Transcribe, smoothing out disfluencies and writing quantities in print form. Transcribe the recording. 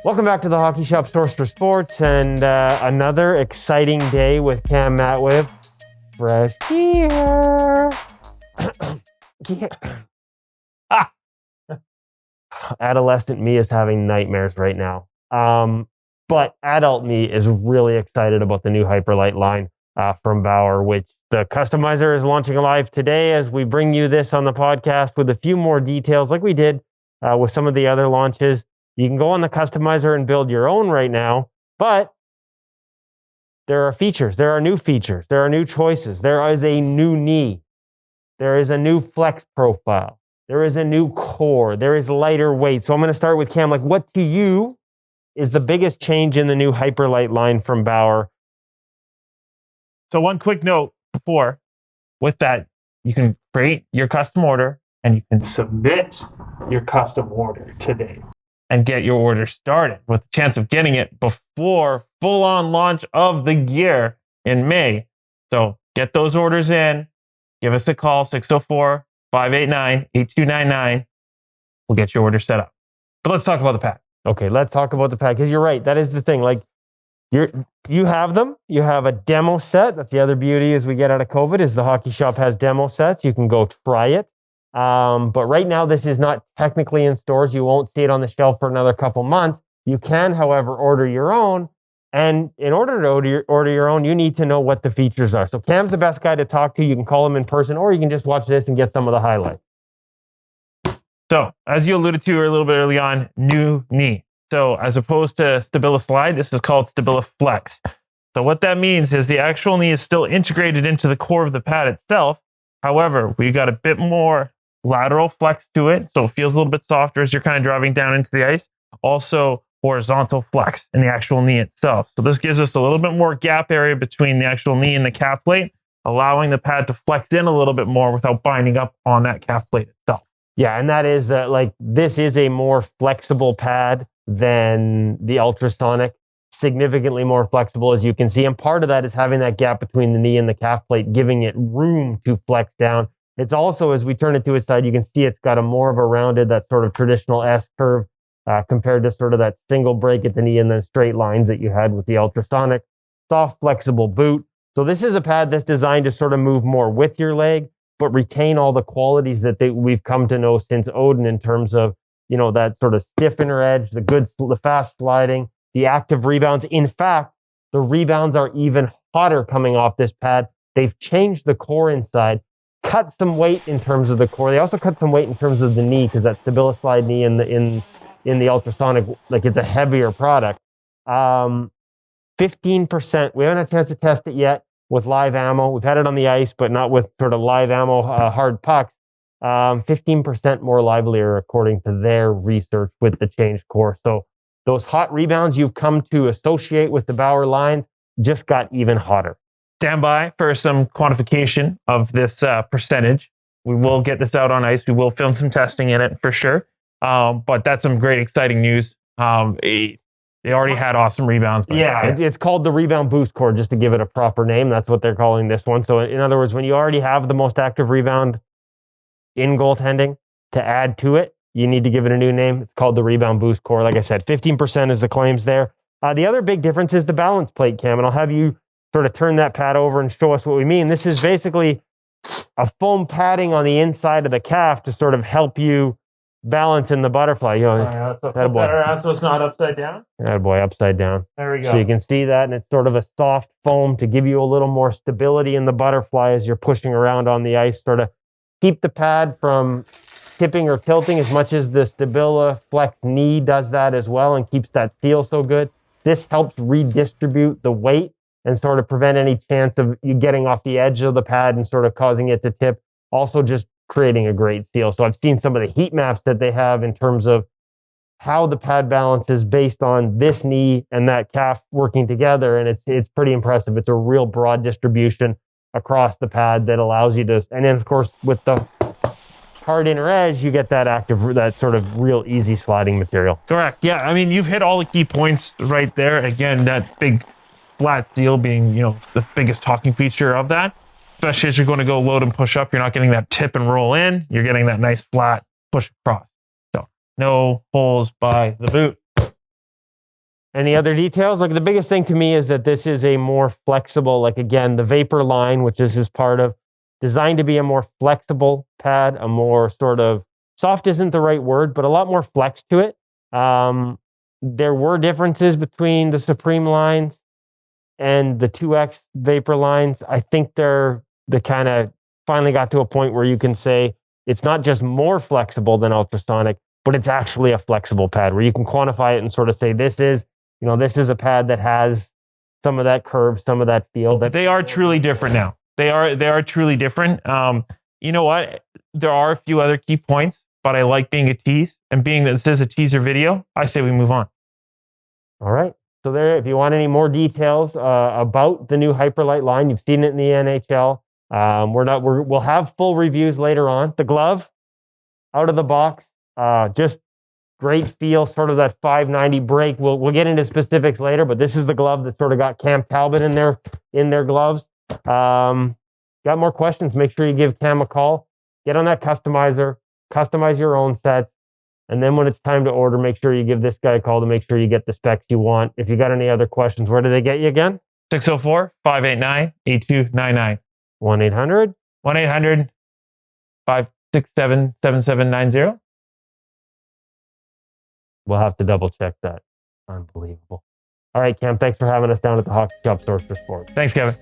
Welcome back to the Hockey Shop Source for Sports, and another exciting day with Cam Matwiv. Fresh gear. Adolescent me is having nightmares right now. But adult me is really excited about the new Hyperlite line from Bauer, which the customizer is launching live today as we bring you this on the podcast with a few more details like we did with some of the other launches. You can go on the customizer and build your own right now, but there are features. There are new features. There are new choices. There is a new knee. There is a new flex profile. There is a new core. There is lighter weight. So I'm going to start with Cam. Like, what to you is the biggest change in the new Hyperlite line from Bauer? So one quick note before, with that, you can create your custom order and you can submit your custom order today and get your order started with the chance of getting it before full-on launch of the gear in May. So get those orders in. Give us a call, 604-589-8299. We'll get your order set up. But let's talk about the pad. Okay, let's talk about the pad, because you're right. That is the thing. Like, you have them. You have a demo set. That's the other beauty as we get out of COVID is the Hockey Shop has demo sets. You can go try it. But right now, this is not technically in stores. You won't see it on the shelf for another couple months. You can, however, order your own. And in order to order your own, you need to know what the features are. So Cam's the best guy to talk to. You can call him in person, or you can just watch this and get some of the highlights. So, as you alluded to a little bit early on, new knee. So, as opposed to Stabila Slide, this is called Stabila Flex. So, what that means is the actual knee is still integrated into the core of the pad itself. However, we got a bit more lateral flex to it, so it feels a little bit softer as you're kind of driving down into the ice. Also, horizontal flex in the actual knee itself. So, this gives us a little bit more gap area between the actual knee and the calf plate, allowing the pad to flex in a little bit more without binding up on that calf plate itself. Yeah, and that is that, like, this is a more flexible pad than the ultrasonic, significantly more flexible, as you can see. And part of that is having that gap between the knee and the calf plate, giving it room to flex down. It's also, as we turn it to its side, you can see it's got a more of a rounded, that sort of traditional S curve compared to sort of that single break at the knee and then straight lines that you had with the ultrasonic. Soft, flexible boot. So this is a pad that's designed to sort of move more with your leg, but retain all the qualities that we've come to know since Odin in terms of, you know, that sort of stiff inner edge, the fast sliding, the active rebounds. In fact, the rebounds are even hotter coming off this pad. They've changed the core inside, cut some weight in terms of the core. They also cut some weight in terms of the knee, because that Stabila Slide knee in the ultrasonic, like, it's a heavier product. 15%. We haven't had a chance to test it yet with live ammo. We've had it on the ice, but not with sort of live ammo, hard pucks. 15% more livelier, according to their research, with the changed core. So those hot rebounds you've come to associate with the Bauer lines just got even hotter. Stand by for some quantification of this percentage. We will get this out on ice. We will film some testing in it for sure. But that's some great, exciting news. They already had awesome rebounds. Yeah, it's called the Rebound Boost core, just to give it a proper name. That's what they're calling this one. So in other words, when you already have the most active rebound in goaltending, to add to it, you need to give it a new name. It's called the Rebound Boost core. Like I said, 15% is the claims there. The other big difference is the balance plate, Cam, and I'll have you sort of turn that pad over and show us what we mean. This is basically a foam padding on the inside of the calf to sort of help you balance in the butterfly. You know, better, so it's not upside down. Attaboy, upside down. There we go. So you can see that, and it's sort of a soft foam to give you a little more stability in the butterfly as you're pushing around on the ice, sort of keep the pad from tipping or tilting as much as the Stabila Flex knee does that as well, and keeps that seal so good. This helps redistribute the weight and sort of prevent any chance of you getting off the edge of the pad and sort of causing it to tip. Also just creating a great seal. So I've seen some of the heat maps that they have in terms of how the pad balances based on this knee and that calf working together. And it's pretty impressive. It's a real broad distribution across the pad that allows you to, and then of course with the hard inner edge, you get that active, that sort of real easy sliding material. Correct. Yeah. I mean, you've hit all the key points right there. Again, that big flat seal being, you know, the biggest talking feature of that. Especially as you're going to go load and push up, you're not getting that tip and roll in. You're getting that nice flat push across. So no holes by the boot. Any other details? Like the biggest thing to me is that this is a more flexible, like again, the Vapor line, which this is part of, designed to be a more flexible pad, a more sort of soft isn't the right word, but a lot more flex to it. There were differences between the Supreme lines and the 2X Vapor lines. I think they're the kind of finally got to a point where you can say it's not just more flexible than ultrasonic, but it's actually a flexible pad where you can quantify it and sort of say this is a pad that has some of that curve, some of that feel. That they are truly different now. They are truly different. You know what? There are a few other key points, but I like being a tease, and being that this is a teaser video, I say we move on. All right. So there, if you want any more details about the new Hyperlite line, you've seen it in the NHL. We'll have full reviews later on. The glove, out of the box, just great feel, sort of that 590 break. We'll get into specifics later, but this is the glove that sort of got Cam Talbot in their gloves. Got more questions? Make sure you give Cam a call. Get on that customizer, customize your own sets. And then when it's time to order, make sure you give this guy a call to make sure you get the specs you want. If you got any other questions, where do they get you again? 604-589-8299. 1-800? 1-800-567-7790. We'll have to double check that. Unbelievable. All right, Cam, thanks for having us down at the Hockey Shop Source for Sports. Thanks, Kevin.